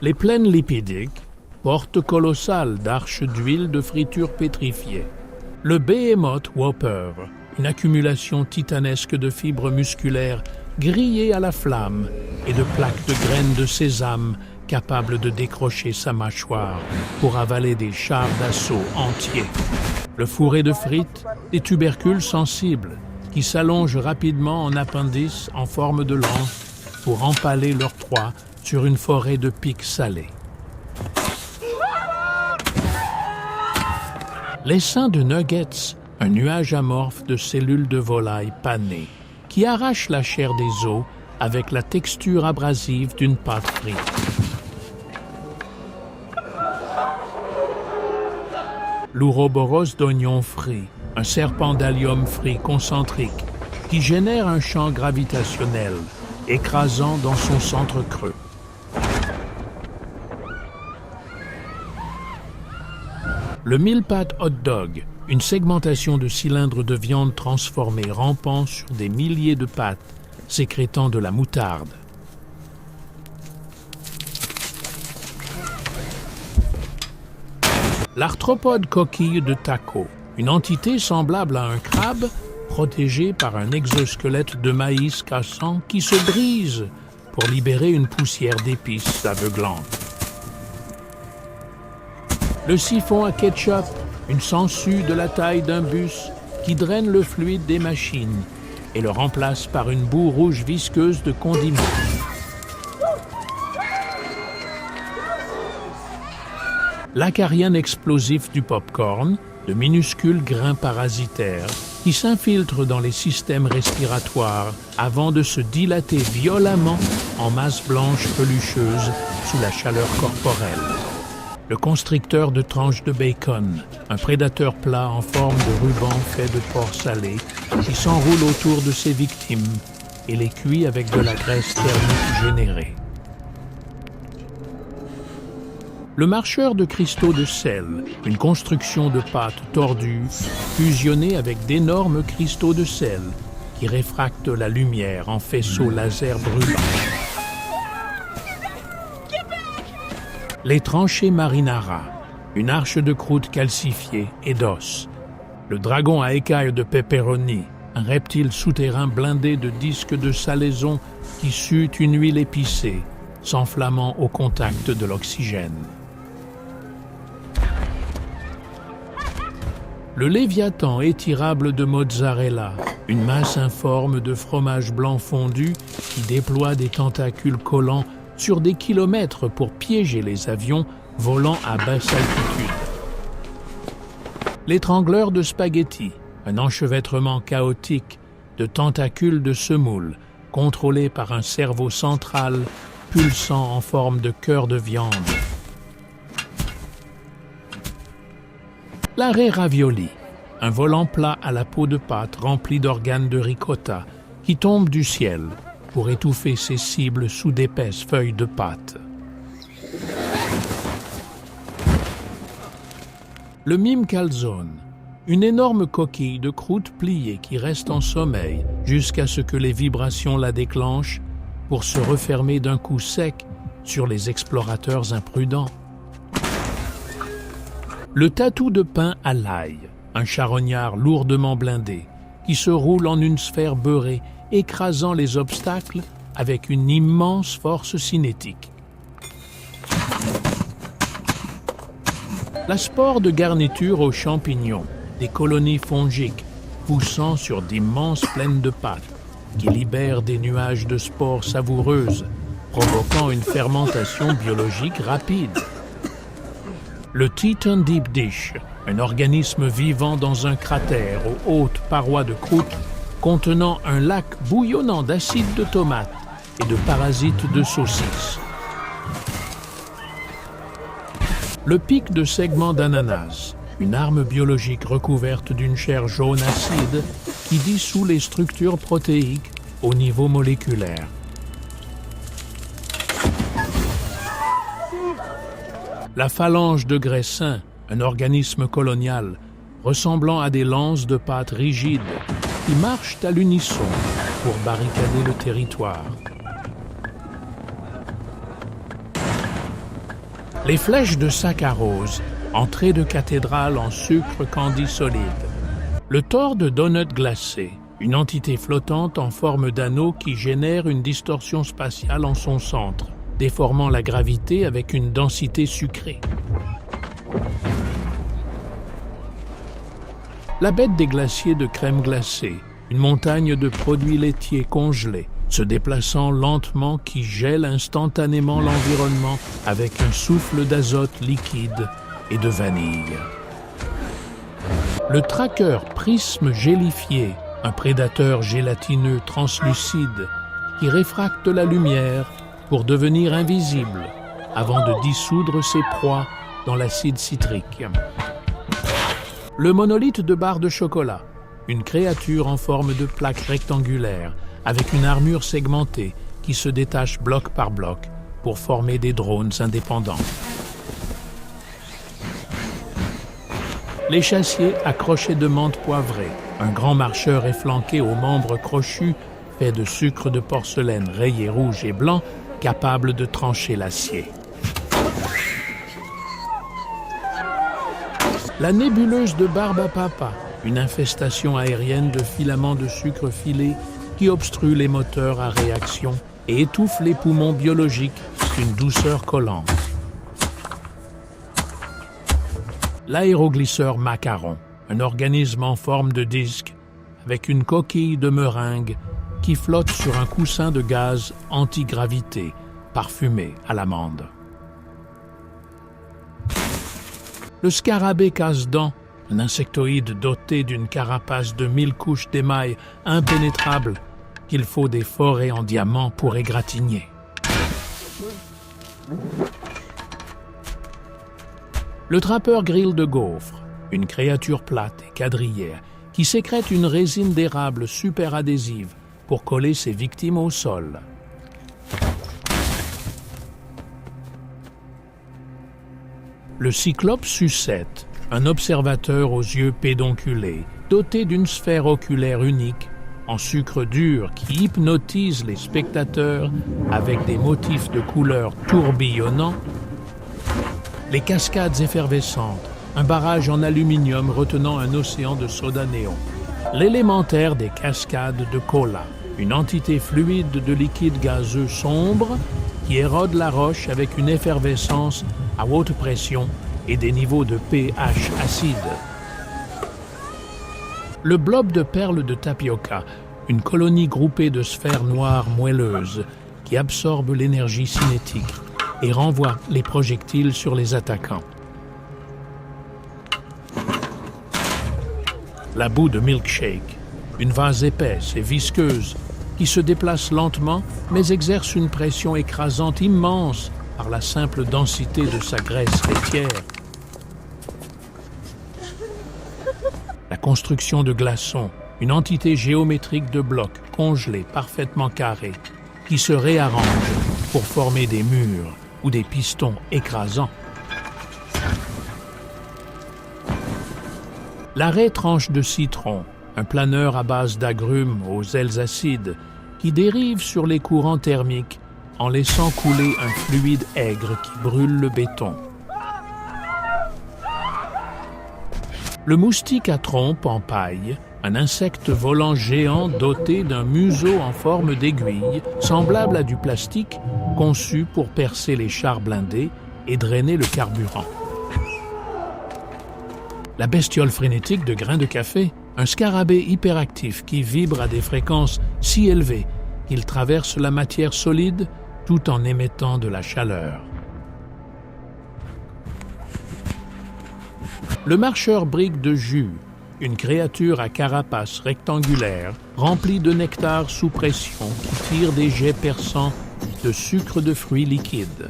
Les plaines lipidiques, portes colossales d'arches d'huile de friture pétrifiée. Le Behemoth Whopper, une accumulation titanesque de fibres musculaires grillées à la flamme et de plaques de graines de sésame capables de décrocher sa mâchoire pour avaler des chars d'assaut entiers. Le fourré de frites, des tubercules sensibles qui s'allongent rapidement en appendices en forme de lance pour empaler leur proie sur une forêt de pics salés. L'essaim de nuggets, un nuage amorphe de cellules de volaille panées qui arrache la chair des os avec la texture abrasive d'une pâte frite. L'ouroboros d'oignons frits, un serpent d'allium frit concentrique qui génère un champ gravitationnel écrasant dans son centre creux. Le mille-pâtes hot dog, une segmentation de cylindres de viande transformés rampant sur des milliers de pâtes, sécrétant de la moutarde. L'arthropode coquille de taco, une entité semblable à un crabe, protégée par un exosquelette de maïs cassant qui se brise pour libérer une poussière d'épices aveuglante. Le siphon à ketchup, une sangsue de la taille d'un bus qui draine le fluide des machines et le remplace par une boue rouge visqueuse de condiments. L'acarienne explosif du popcorn, de minuscules grains parasitaires qui s'infiltrent dans les systèmes respiratoires avant de se dilater violemment en masse blanche pelucheuse sous la chaleur corporelle. Le constricteur de tranches de bacon, un prédateur plat en forme de ruban fait de porc salé qui s'enroule autour de ses victimes et les cuit avec de la graisse thermique générée. Le marcheur de cristaux de sel, une construction de pâte tordue fusionnée avec d'énormes cristaux de sel qui réfractent la lumière en faisceaux laser brûlants. Les tranchées marinara, une arche de croûte calcifiée et d'os. Le dragon à écailles de pepperoni, un reptile souterrain blindé de disques de salaison qui sue une huile épicée, s'enflammant au contact de l'oxygène. Le léviathan étirable de mozzarella, une masse informe de fromage blanc fondu qui déploie des tentacules collants sur des kilomètres pour piéger les avions volant à basse altitude. L'étrangleur de spaghettis, un enchevêtrement chaotique de tentacules de semoule contrôlé par un cerveau central pulsant en forme de cœur de viande. L'arrêt ravioli, un volant plat à la peau de pâte rempli d'organes de ricotta qui tombe du ciel pour étouffer ses cibles sous d'épaisses feuilles de pâte. Le mime calzone, une énorme coquille de croûte pliée qui reste en sommeil jusqu'à ce que les vibrations la déclenchent pour se refermer d'un coup sec sur les explorateurs imprudents. Le tatou de pain à l'ail, un charognard lourdement blindé qui se roule en une sphère beurrée, écrasant les obstacles avec une immense force cinétique. La spore de garniture aux champignons, des colonies fongiques poussant sur d'immenses plaines de pâte qui libèrent des nuages de spores savoureuses, provoquant une fermentation biologique rapide. Le Teton Deep Dish, un organisme vivant dans un cratère aux hautes parois de croûte contenant un lac bouillonnant d'acide de tomate et de parasites de saucisses. Le pic de segment d'ananas, une arme biologique recouverte d'une chair jaune acide qui dissout les structures protéiques au niveau moléculaire. La phalange de graissin, un organisme colonial ressemblant à des lances de pâte rigides qui marchent à l'unisson pour barricader le territoire. Les flèches de saccharose, entrée de cathédrale en sucre candy solide. Le tore de donut glacé, une entité flottante en forme d'anneau qui génère une distorsion spatiale en son centre, déformant la gravité avec une densité sucrée. La bête des glaciers de crème glacée, une montagne de produits laitiers congelés, se déplaçant lentement qui gèle instantanément l'environnement avec un souffle d'azote liquide et de vanille. Le tracker prisme gélifié, un prédateur gélatineux translucide qui réfracte la lumière pour devenir invisible avant de dissoudre ses proies dans l'acide citrique. Le monolithe de barre de chocolat, une créature en forme de plaque rectangulaire avec une armure segmentée qui se détache bloc par bloc pour former des drones indépendants. L'échassier accroché de menthe poivrée, un grand marcheur efflanqué aux membres crochus fait de sucre de porcelaine rayé rouge et blanc capable de trancher l'acier. La nébuleuse de barbe à papa, une infestation aérienne de filaments de sucre filé qui obstrue les moteurs à réaction et étouffe les poumons biologiques d'une douceur collante. L'aéroglisseur macaron, un organisme en forme de disque avec une coquille de meringue qui flotte sur un coussin de gaz antigravité parfumé à l'amande. Le scarabée casse-dents, un insectoïde doté d'une carapace de 1000 couches d'émail impénétrable qu'il faut des forêts en diamant pour égratigner. Le trappeur grille de gaufres, une créature plate et quadrillère qui sécrète une résine d'érable super adhésive pour coller ses victimes au sol. Le cyclope sucette, un observateur aux yeux pédonculés, doté d'une sphère oculaire unique, en sucre dur qui hypnotise les spectateurs avec des motifs de couleurs tourbillonnants. Les cascades effervescentes, un barrage en aluminium retenant un océan de soda néon. L'élémentaire des cascades de cola, une entité fluide de liquide gazeux sombre qui érode la roche avec une effervescence à haute pression et des niveaux de pH acide. Le blob de perles de tapioca, une colonie groupée de sphères noires moelleuses qui absorbe l'énergie cinétique et renvoie les projectiles sur les attaquants. La boue de milkshake, une vase épaisse et visqueuse qui se déplace lentement mais exerce une pression écrasante immense par la simple densité de sa graisse laitière. La construction de glaçons, une entité géométrique de blocs congelés parfaitement carrés qui se réarrangent pour former des murs ou des pistons écrasants. L'arrêt tranche de citron, un planeur à base d'agrumes aux ailes acides qui dérive sur les courants thermiques en laissant couler un fluide aigre qui brûle le béton. Le moustique à trompe en paille, un insecte volant géant doté d'un museau en forme d'aiguille, semblable à du plastique, conçu pour percer les chars blindés et drainer le carburant. La bestiole frénétique de grains de café, un scarabée hyperactif qui vibre à des fréquences si élevées qu'il traverse la matière solide tout en émettant de la chaleur. Le marcheur brique de jus, une créature à carapace rectangulaire remplie de nectar sous pression qui tire des jets perçants de sucre de fruits liquides.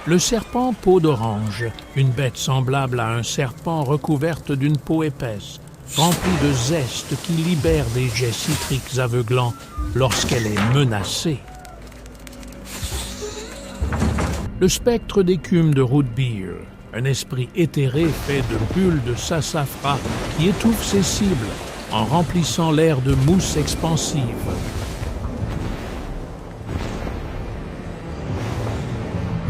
Le serpent peau d'orange, une bête semblable à un serpent recouverte d'une peau épaisse, remplie de zeste qui libère des jets citriques aveuglants lorsqu'elle est menacée. Le spectre d'écume de root beer, un esprit éthéré fait de bulles de sassafras qui étouffe ses cibles en remplissant l'air de mousse expansive.